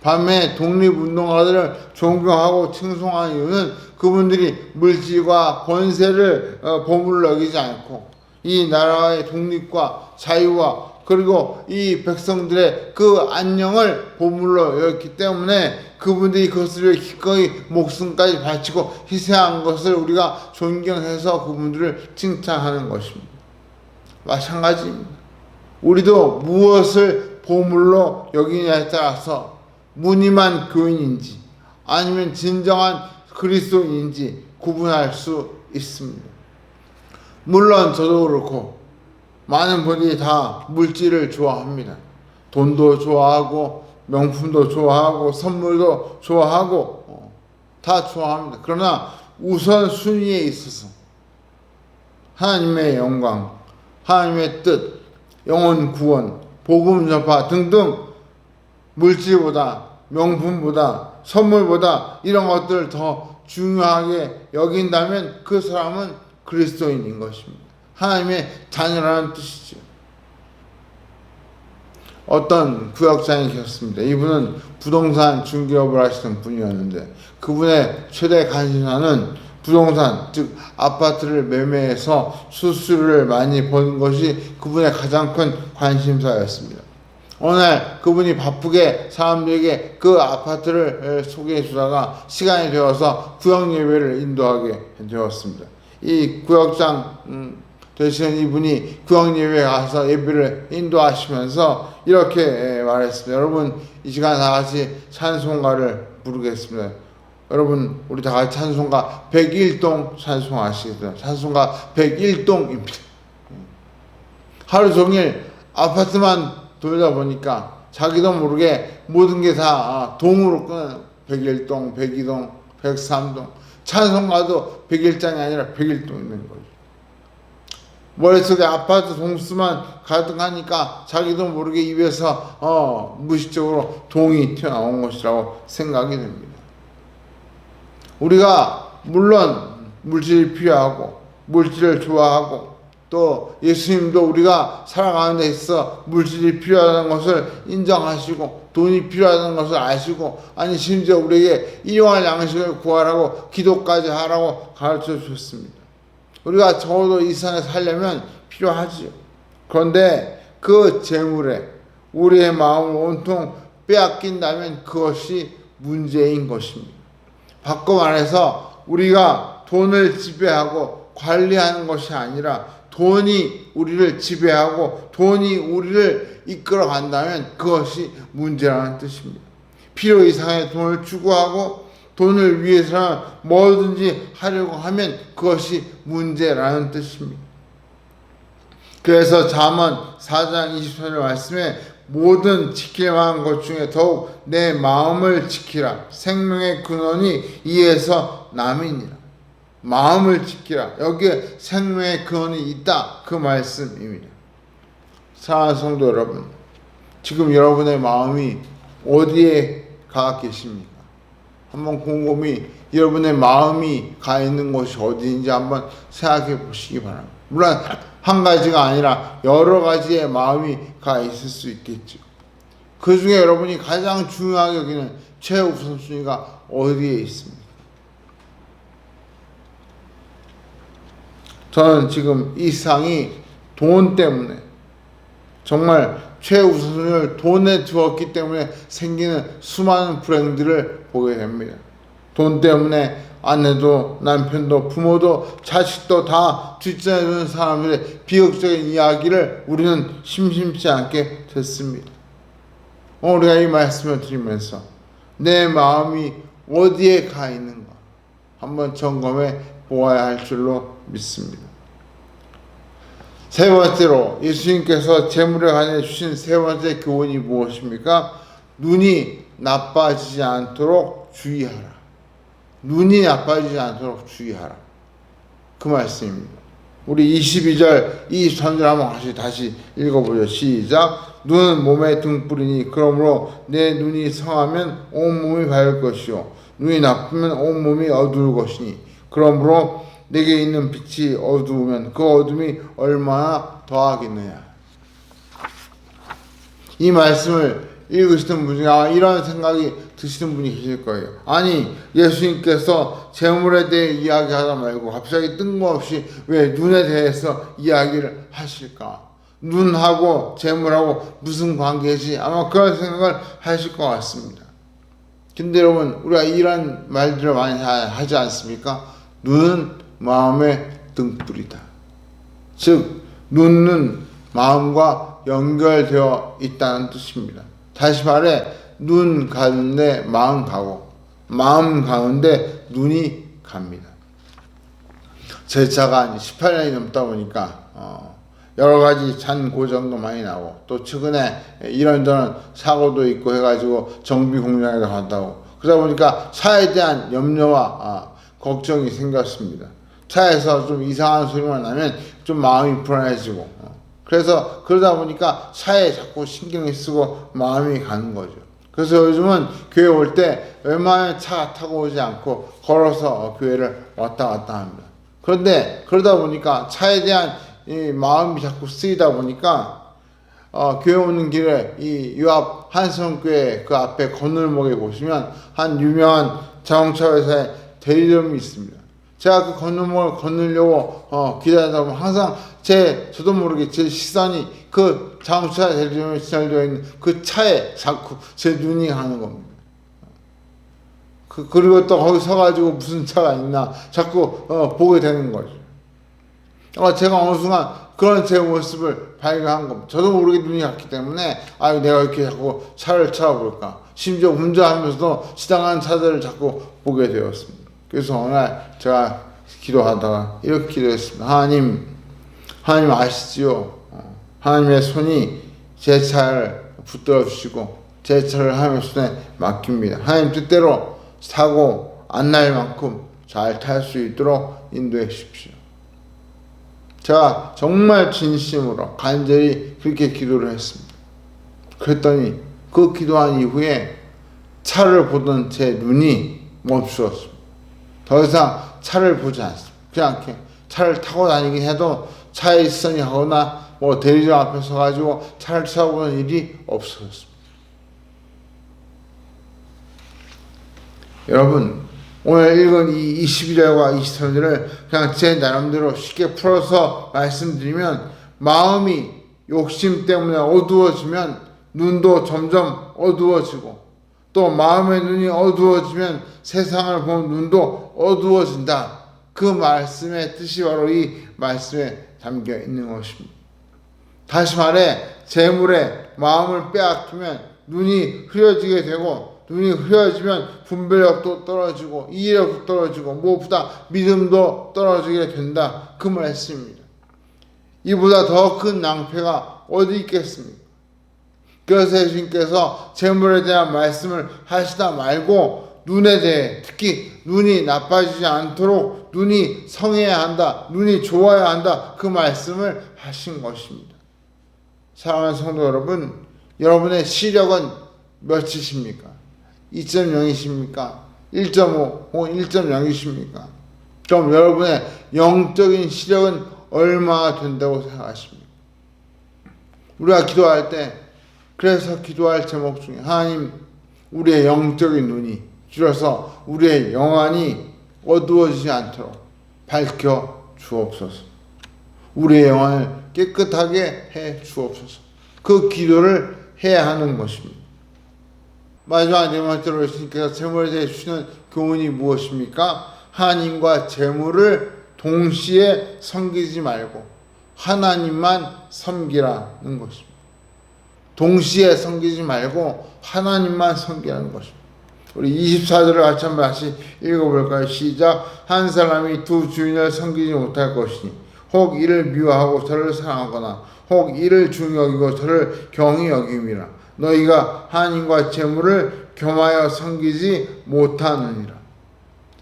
반면에 독립운동가들을 존경하고 칭송하는 이유는 그분들이 물질과 권세를 보물로 여기지 않고 이 나라의 독립과 자유와 그리고 이 백성들의 그 안녕을 보물로 여겼기 때문에 그분들이 그것을 위해 기꺼이 목숨까지 바치고 희생한 것을 우리가 존경해서 그분들을 칭찬하는 것입니다. 마찬가지입니다. 우리도 무엇을 보물로 여기냐에 따라서 무늬만 교인인지 아니면 진정한 그리스도인인지 구분할 수 있습니다. 물론 저도 그렇고 많은 분들이 다 물질을 좋아합니다. 돈도 좋아하고 명품도 좋아하고 선물도 좋아하고 다 좋아합니다. 그러나 우선순위에 있어서 하나님의 영광, 하나님의 뜻, 영혼 구원, 복음 전파 등등 물질보다 명품보다 선물보다 이런 것들을 더 중요하게 여긴다면 그 사람은 그리스도인인 것입니다. 하나님의 자녀라는 뜻이죠. 어떤 구역장이 계셨습니다. 이분은 부동산 중개업을 하시던 분이었는데 그분의 최대 관심사는 부동산, 즉 아파트를 매매해서 수수료를 많이 버는 것이 그분의 가장 큰 관심사였습니다. 어느 날 그분이 바쁘게 사람들에게 그 아파트를 소개해 주다가 시간이 되어서 구역 예배를 인도하게 되었습니다. 이 구역장 되시는 이분이 구역 예배에 가서 예배를 인도하시면서 이렇게 말했습니다. 여러분 이 시간 다 같이 찬송가를 부르겠습니다. 여러분 우리 다 같이 찬송가 101동 찬송하시겠어요? 찬송가 101동입니다. 하루 종일 아파트만 돌다 보니까 자기도 모르게 모든 게 다 동으로 끊어요. 101동, 102동, 103동. 찬송가도 101장이 아니라 101동 있는 거죠. 머릿속에 아파트 동수만 가득하니까 자기도 모르게 입에서 무의식적으로 동이 튀어나온 것이라고 생각이 됩니다. 우리가 물론 물질이 필요하고 물질을 좋아하고 또 예수님도 우리가 살아가는 데 있어 물질이 필요하다는 것을 인정하시고 돈이 필요하다는 것을 아시고 아니 심지어 우리에게 일용할 양식을 구하라고 기도까지 하라고 가르쳐 주셨습니다. 우리가 적어도 이 세상에 살려면 필요하지요. 그런데 그 재물에 우리의 마음을 온통 빼앗긴다면 그것이 문제인 것입니다. 바꿔 말해서 우리가 돈을 지배하고 관리하는 것이 아니라 돈이 우리를 지배하고 돈이 우리를 이끌어 간다면 그것이 문제라는 뜻입니다. 필요 이상의 돈을 추구하고 돈을 위해서는 뭐든지 하려고 하면 그것이 문제라는 뜻입니다. 그래서 잠언 4장 20절의 말씀에 모든 지킬 만한 것 중에 더욱 내 마음을 지키라. 생명의 근원이 이에서 남이니라. 마음을 지키라. 여기에 생명의 근원이 있다. 그 말씀입니다. 사랑하는 성도 여러분, 지금 여러분의 마음이 어디에 가 계십니까? 한번 곰곰이 여러분의 마음이 가 있는 곳이 어디인지 한번 생각해 보시기 바랍니다. 물론 한 가지가 아니라 여러 가지의 마음이 가 있을 수 있겠죠. 그 중에 여러분이 가장 중요하게 여기는 최우선순위가 어디에 있습니까? 저는 지금 이 세상이 돈 때문에 정말 최우선순위를 돈에 두었기 때문에 생기는 수많은 불행들을 보게 됩니다. 돈 때문에 아내도 남편도 부모도 자식도 다 뒷전에 두는 사람들의 비극적인 이야기를 우리는 심심치 않게 듣습니다. 우리가 이 말씀을 드리면서 내 마음이 어디에 가 있는가 한번 점검해 보아야 할 줄로 믿습니다. 세 번째로 예수님께서 재물에 관해 주신 세 번째 교훈이 무엇입니까? 눈이 나빠지지 않도록 주의하라. 눈이 나빠지지 않도록 주의하라. 그 말씀입니다. 우리 22절, 23절 한번 다시 읽어보죠. 시작. 눈은 몸의 등불이니 그러므로 내 눈이 성하면 온몸이 밝을 것이요 눈이 나쁘면 온몸이 어두울 것이니 그러므로 내게 있는 빛이 어두우면 그 어둠이 얼마나 더하겠느냐. 이 말씀을 읽으시는 분 중에 이런 생각이 드시는 분이 계실 거예요. 아니 예수님께서 재물에 대해 이야기하다 말고 갑자기 뜬금없이 왜 눈에 대해서 이야기를 하실까? 눈하고 재물하고 무슨 관계지? 아마 그런 생각을 하실 것 같습니다. 근데 여러분, 우리가 이런 말들을 많이 하지 않습니까? 눈은 마음의 등불이다. 즉, 눈은 마음과 연결되어 있다는 뜻입니다. 다시 말해, 눈 가는데 마음 가고, 마음 가는데 눈이 갑니다. 제 차가 18년이 넘다 보니까 여러 가지 잔 고장도 많이 나고, 또 최근에 이런저런 사고도 있고 해가지고 정비 공장에도 갔다 오고, 그러다 보니까 차에 대한 염려와 걱정이 생겼습니다. 차에서 좀 이상한 소리만 나면 좀 마음이 불안해지고, 그래서 그러다 보니까 차에 자꾸 신경이 쓰고 마음이 가는 거죠. 그래서 요즘은 교회 올 때 웬만하면 차 타고 오지 않고 걸어서 교회를 왔다 갔다 합니다. 그런데 그러다 보니까 차에 대한 이 마음이 자꾸 쓰이다 보니까 교회 오는 길에 이 요 앞 한성교회 그 앞에 건널목에 보시면 한 유명한 자동차 회사의 대리점이 있습니다. 제가 그 건널목을 건너려고 기다리다 보면 항상 저도 모르게 제 시선이 그 자동차 대리점에 지나되어 있는 그 차에 자꾸 제 눈이 가는 겁니다. 그리고 또 거기 서가지고 무슨 차가 있나 자꾸 보게 되는 거죠. 제가 어느 순간 그런 제 모습을 발견한 겁니다. 저도 모르게 눈이 갔기 때문에 내가 이렇게 자꾸 차를 찾아볼까, 심지어 운전하면서도 지나가는 차들을 자꾸 보게 되었습니다. 그래서 어느 날 제가 기도하다가 이렇게 기도했습니다. 하나님 아시지요? 하나님의 손이 제 차를 붙들어 주시고 제 차를 하나님의 손에 맡깁니다. 하나님 뜻대로 사고 안 날 만큼 잘 탈 수 있도록 인도해 주십시오. 제가 정말 진심으로 간절히 그렇게 기도를 했습니다. 그랬더니 그 기도한 이후에 차를 보던 제 눈이 멈추었습니다. 더 이상 차를 보지 않습니다. 그냥 이렇게 차를 타고 다니긴 해도 차에 시선이 가거나 대리점 앞에 서가지고 차를 쳐다보는 일이 없어졌습니다. 여러분, 오늘 읽은 이 22절과 23절을 그냥 제 나름대로 쉽게 풀어서 말씀드리면, 마음이 욕심 때문에 어두워지면 눈도 점점 어두워지고, 또 마음의 눈이 어두워지면 세상을 보는 눈도 어두워진다. 그 말씀의 뜻이 바로 이 말씀에 담겨 있는 것입니다. 다시 말해, 재물에 마음을 빼앗기면 눈이 흐려지게 되고, 눈이 흐려지면 분별력도 떨어지고 이해력도 떨어지고 무엇보다 믿음도 떨어지게 된다. 그 말씀입니다. 이보다 더 큰 낭패가 어디 있겠습니까? 그래서 예수님께서 재물에 대한 말씀을 하시다 말고 눈에 대해, 특히 눈이 나빠지지 않도록 눈이 성해야 한다, 눈이 좋아야 한다, 그 말씀을 하신 것입니다. 사랑하는 성도 여러분, 여러분의 시력은 몇이십니까? 2.0이십니까? 1.5 혹은 1.0이십니까? 그럼 여러분의 영적인 시력은 얼마나 된다고 생각하십니까? 우리가 기도할 때, 그래서 기도할 제목 중에 하나님, 우리의 영적인 눈이, 줄여서 우리의 영안이 어두워지지 않도록 밝혀 주옵소서. 우리의 영안을 깨끗하게 해 주옵소서. 그 기도를 해야 하는 것입니다. 마지막 네 번째로 예수님께서 재물에 대해 주시는 교훈이 무엇입니까? 하나님과 재물을 동시에 섬기지 말고 하나님만 섬기라는 것입니다. 동시에 섬기지 말고 하나님만 섬기라는 것입니다. 우리 24절을 같이 한번 다시 읽어볼까요? 시작. 한 사람이 두 주인을 섬기지 못할 것이니 혹 이를 미워하고 저를 사랑하거나 혹 이를 중히 여기고 저를 경히 여김이라. 너희가 하나님과 재물을 겸하여 섬기지 못하느니라.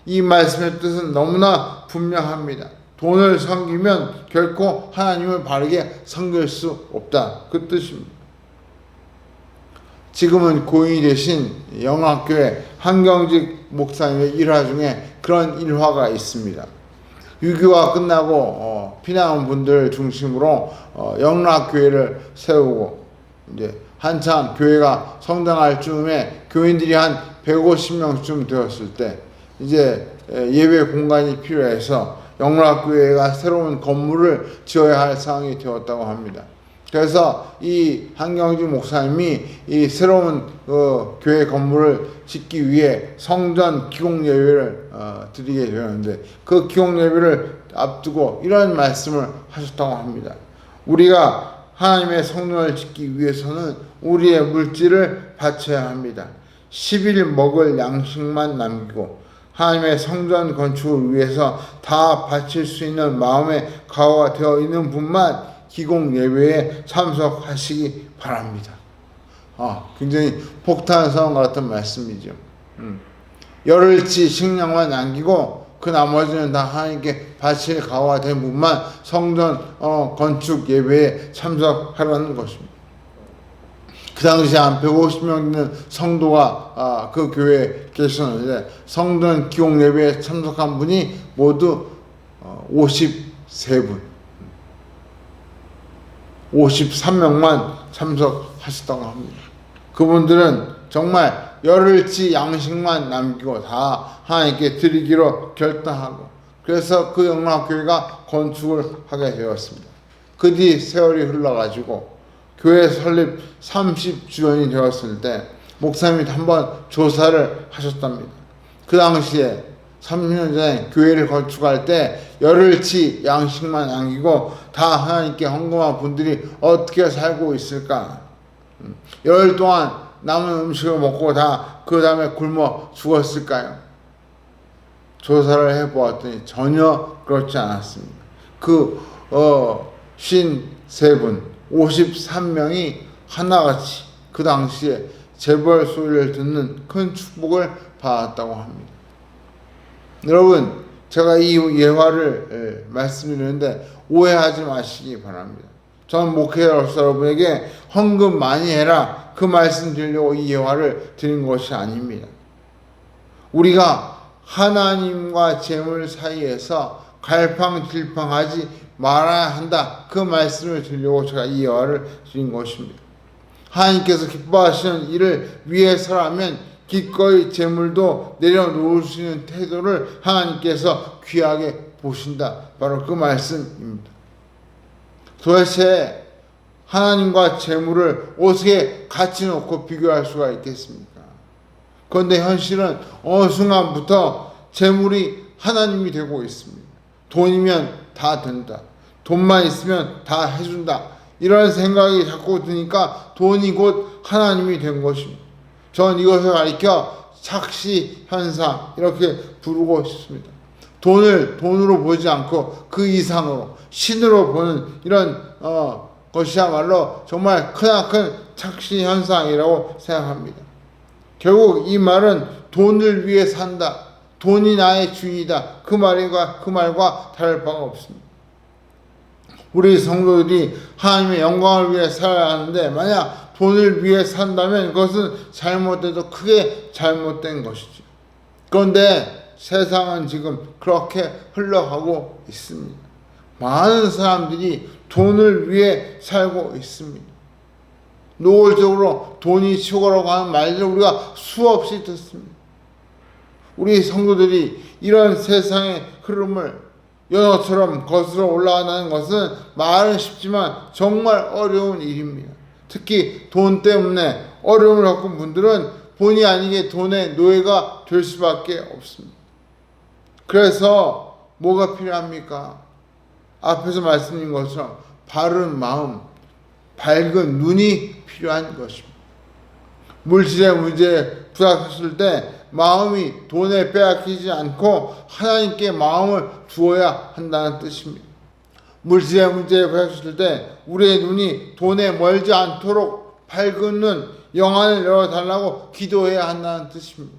이 말씀의 뜻은 너무나 분명합니다. 돈을 섬기면 결코 하나님을 바르게 섬길 수 없다. 그 뜻입니다. 지금은 고인이 되신 영락교회 한경직 목사님의 일화 중에 그런 일화가 있습니다. 6.25가 끝나고 피난온 분들 중심으로 영락교회를 세우고 이제 한참 교회가 성장할 즈음에 교인들이 한 150명쯤 되었을 때 이제 예배 공간이 필요해서 영락교회가 새로운 건물을 지어야 할 상황이 되었다고 합니다. 그래서 이 한경주 목사님이 이 새로운 교회 건물을 짓기 위해 성전 기공 예배를 드리게 되었는데, 그 기공 예배를 앞두고 이런 말씀을 하셨다고 합니다. 우리가 하나님의 성전을 짓기 위해서는 우리의 물질을 바쳐야 합니다. 10일 먹을 양식만 남기고 하나님의 성전 건축을 위해서 다 바칠 수 있는 마음의 각오가 되어 있는 분만 기공 예배에 참석하시기 바랍니다. 굉장히 폭탄성 같은 말씀이죠. 열흘치 식량만 남기고 그 나머지는 다 하나님께 바칠 각오가 된 분만 성전 건축 예배에 참석하라는 것입니다. 그 당시에 한 150명 되는 성도가 그 교회에 계셨는데, 성전 기공 예배에 참석한 분이 모두 53분, 53명만 참석하셨다고 합니다. 그분들은 정말 열흘치 양식만 남기고 다 하나님께 드리기로 결단하고, 그래서 그 영락교회가 건축을 하게 되었습니다. 그 뒤 세월이 흘러가지고 교회 설립 30주년이 되었을 때 목사님이 한번 조사를 하셨답니다. 그 당시에 30년 전에 교회를 건축할 때 열흘치 양식만 남기고 다 하나님께 헌금한 분들이 어떻게 살고 있을까? 열흘 동안 남은 음식을 먹고 다 그 다음에 굶어 죽었을까요? 조사를 해보았더니 전혀 그렇지 않았습니다. 그 53분 53명이 하나같이 그 당시에 재벌 소리를 듣는 큰 축복을 받았다고 합니다. 여러분, 제가 이 예화를 말씀드리는데 오해하지 마시기 바랍니다. 저는 목회자로서 여러분에게 헌금 많이 해라, 그 말씀 드리려고 이 예화를 드린 것이 아닙니다. 우리가 하나님과 재물 사이에서 갈팡질팡하지 말아야 한다, 그 말씀을 드리려고 제가 이 예화를 드린 것입니다. 하나님께서 기뻐하시는 일을 위해서라면 기꺼이 재물도 내려놓을 수 있는 태도를 하나님께서 귀하게 보신다, 바로 그 말씀입니다. 도대체 하나님과 재물을 어떻게 같이 놓고 비교할 수가 있겠습니까? 그런데 현실은 어느 순간부터 재물이 하나님이 되고 있습니다. 돈이면 다 된다, 돈만 있으면 다 해준다, 이런 생각이 자꾸 드니까 돈이 곧 하나님이 된 것입니다. 저는 이것을 가리켜 착시 현상, 이렇게 부르고 싶습니다. 돈을 돈으로 보지 않고 그 이상으로 신으로 보는 이런 것이야말로 정말 크나큰 착시 현상이라고 생각합니다. 결국 이 말은 돈을 위해 산다, 돈이 나의 주인이다, 그 말과 다를 바가 없습니다. 우리 성도들이 하나님의 영광을 위해 살아야 하는데, 만약 돈을 위해 산다면 그것은 잘못돼도 크게 잘못된 것이죠. 그런데 세상은 지금 그렇게 흘러가고 있습니다. 많은 사람들이 돈을 위해 살고 있습니다. 노골적으로 돈이 최고라고 하는 말들을 우리가 수없이 듣습니다. 우리 성도들이 이런 세상의 흐름을 연어처럼 거슬러 올라가는 것은 말은 쉽지만 정말 어려운 일입니다. 특히 돈 때문에 어려움을 겪은 분들은 본의 아니게 돈의 노예가 될 수밖에 없습니다. 그래서 뭐가 필요합니까? 앞에서 말씀드린 것처럼 바른 마음, 밝은 눈이 필요한 것입니다. 물질의 문제에 부닥쳤을 때 마음이 돈에 빼앗기지 않고 하나님께 마음을 두어야 한다는 뜻입니다. 물질의 문제에 부닥쳤을 때 우리의 눈이 돈에 멀지 않도록 밝은 눈, 영안을 열어달라고 기도해야 한다는 뜻입니다.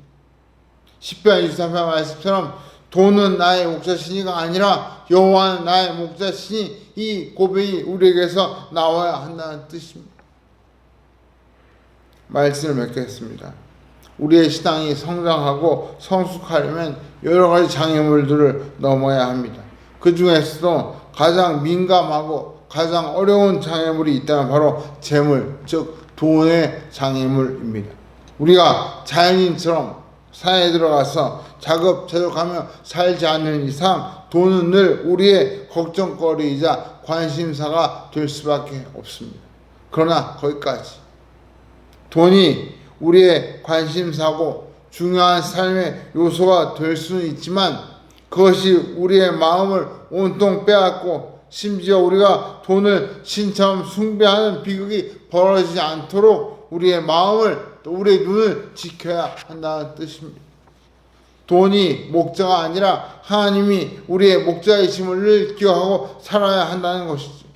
10편 23편 말씀처럼 돈은 나의 목자시니가 아니라 여호와는 나의 목자시니, 이 고백이 우리에게서 나와야 한다는 뜻입니다. 말씀을 맺겠습니다. 우리의 신앙이 성장하고 성숙하려면 여러 가지 장애물들을 넘어야 합니다. 그 중에서도 가장 민감하고 가장 어려운 장애물이 있다면 바로 재물, 즉 돈의 장애물입니다. 우리가 자연인처럼 산에 들어가서 작업체력하며 살지 않는 이상 돈은 늘 우리의 걱정거리이자 관심사가 될 수밖에 없습니다. 그러나 거기까지 돈이 우리의 관심사고 중요한 삶의 요소가 될 수는 있지만 그것이 우리의 마음을 온통 빼앗고 심지어 우리가 돈을 신처럼 숭배하는 비극이 벌어지지 않도록 우리의 마음을 또 우리의 눈을 지켜야 한다는 뜻입니다. 돈이 목자가 아니라 하나님이 우리의 목자이심을 늘 기억하고 살아야 한다는 것이죠.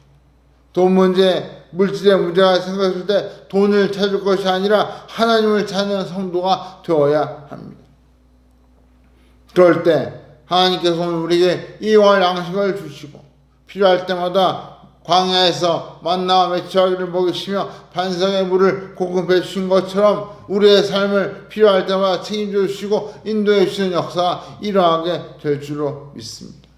돈 문제, 물질의 문제가 생겼을 때 돈을 찾을 것이 아니라 하나님을 찾는 성도가 되어야 합니다. 그럴 때 하나님께서는 우리에게 이와 양식을 주시고 필요할 때마다 광야에서 만나와 메추라기를 먹이시며 반석의 물을 공급해 주신 것처럼 우리의 삶을 필요할 때마다 책임져 주시고 인도해 주시는 역사가 일어나게 될 줄로 믿습니다.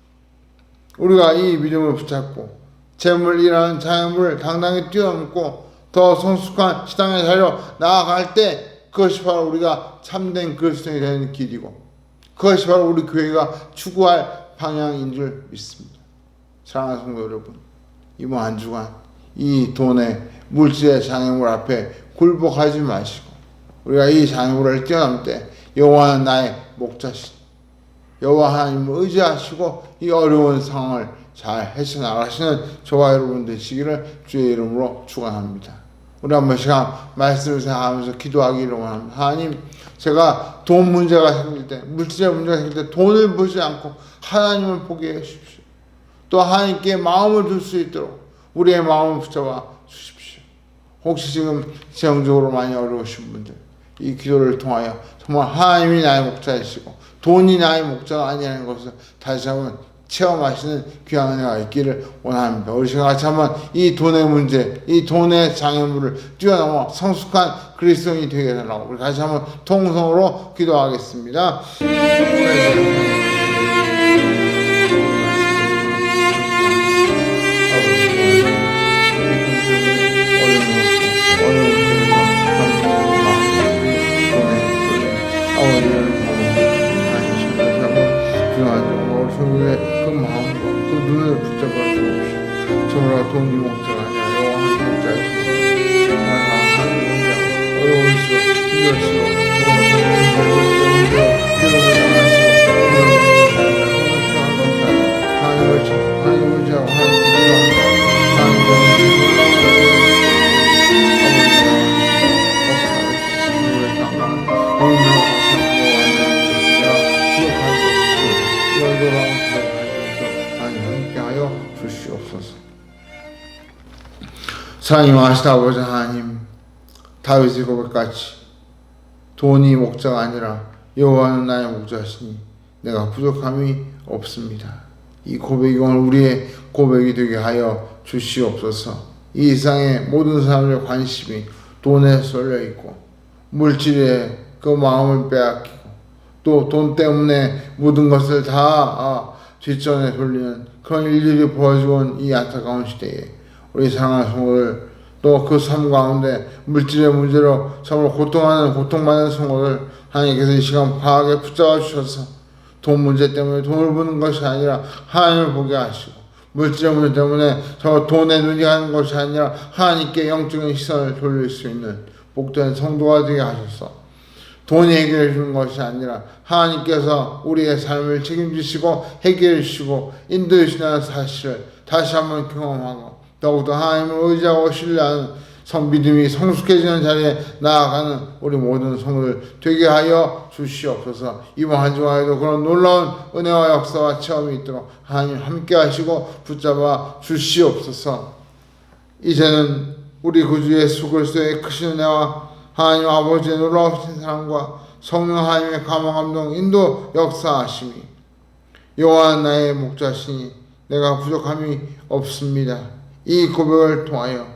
우리가 이 믿음을 붙잡고 재물이라는 장애물을 당당히 뛰어넘고 더 성숙한 시당의 자리로 나아갈 때 그것이 바로 우리가 참된 그리스도인이 되는 길이고 그것이 바로 우리 교회가 추구할 방향인 줄 믿습니다. 사랑하는 성도 여러분, 이번 한 주간 이 돈의 물질의 장애물 앞에 굴복하지 마시고 우리가 이 장애물을 뛰어넘을 때 여호와는 나의 목자시니 여호와 하나님을 의지하시고 이 어려운 상황을 잘 헤쳐나가시는 저와 여러분 되시기를 주의 이름으로 축원합니다. 우리 한 번씩 말씀을 생각하면서 기도하기를 원합니다. 하나님, 제가 돈 문제가 생길 때, 물질의 문제가 생길 때 돈을 보지 않고 하나님을 보게 해주십시오. 또 하나님께 마음을 둘 수 있도록 우리의 마음을 붙잡아 주십시오. 혹시 지금 재정적으로 많이 어려우신 분들, 이 기도를 통하여 정말 하나님이 나의 목자이시고 돈이 나의 목자가 아니라는 것을 다시 한번 체험하시는 귀한 은혜가 있기를 원합니다. 우리 시간 같이 한번 이 돈의 문제, 이 돈의 장애물을 뛰어넘어 성숙한 그리스도인이 되게 해달라고 우리 다시 한번 통성으로 기도하겠습니다. 그 마음과 그 눈을 붙잡아 주옵시오. 저보다 돈이 목자가 아니라 여호와 하나님 목자이시오. 하나님 혼자 어려울수록 힘들수록 하나님을 의지하고 사랑이 많으시다 아버지 하나님, 다윗의 고백같이 돈이 목자가 아니라 여호와는 나의 목자시니 내가 부족함이 없습니다. 이 고백이 오늘 우리의 고백이 되게 하여 주시옵소서. 이 세상의 모든 사람들의 관심이 돈에 쏠려 있고 물질에 그 마음을 빼앗기고 또 돈 때문에 모든 것을 다 뒷전에 돌리는 그런 일들이 벌어지고 온 이 안타까운 시대에 우리 사랑하는 성도들 또 그 삶 가운데 물질의 문제로 정말 고통받는 성도들 하나님께서 이 시간 과하게 붙잡아 주셔서 돈 문제 때문에 돈을 버는 것이 아니라 하나님을 보게 하시고 물질의 문제 때문에 저 돈에 눈이 가는 것이 아니라 하나님께 영적인 시선을 돌릴 수 있는 복된 성도가 되게 하셔서 돈이 해결해 주는 것이 아니라 하나님께서 우리의 삶을 책임지시고 해결해 주시고 인도해 주시는 사실을 다시 한번 경험하고 더욱더 하나님을 의지하고 신뢰하는 믿음이 성숙해지는 자리에 나아가는 우리 모든 성도들 되게 하여 주시옵소서. 이번 한 주간에도 그런 놀라운 은혜와 역사와 체험이 있도록 하나님 함께 하시고 붙잡아 주시옵소서. 이제는 우리 구주 예수 그리스도의 크신 은혜와 하나님 아버지의 놀라우신 사랑과 성령 하나님의 감화 감동 인도 역사하심이 여호와는 나의 목자시니 내가 부족함이 없습니다. 이 고백을 통하여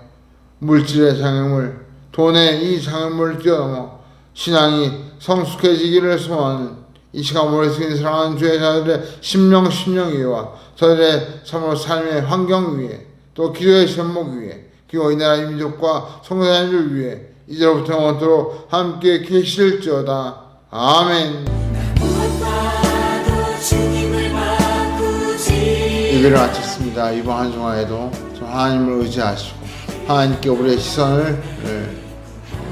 물질의 장애물, 돈의 이 장애물을 뛰어넘어 신앙이 성숙해지기를 소원하는 이 시간 머릿속에 사랑하는 주의 자들의 심령 위에와 저들의 참으로 삶의 환경 위에 또 기도의 제목 위에 그리고 이 나라 민족과 성도자님들 위해 이제로부터 영원토록 함께 계실지어다. 아멘. 무엇봐도 주님을 바꾸지. 예배를 마쳤습니다. 이번 한 주간에도 좀 하나님을 의지하시고 하나님께 우리의 시선을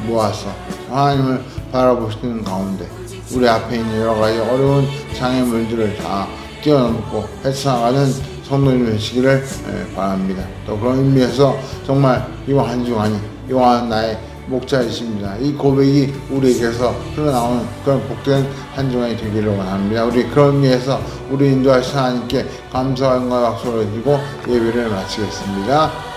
모아서 하나님을 바라보시는 가운데 우리 앞에 있는 여러 가지 어려운 장애물들을 다 뛰어넘고 헤쳐나가는 성도님 되시기를 바랍니다. 또 그런 의미에서 정말 이번 한 주간이 영원한 나의 목자이십니다. 이 고백이 우리에게서 흘러나오는 그런 복된 한 주간이 되기를 원합니다. 우리 그런 의미에서 우리 인도하신 하나님께 감사와 영광과 박수를 드리고 예배를 마치겠습니다.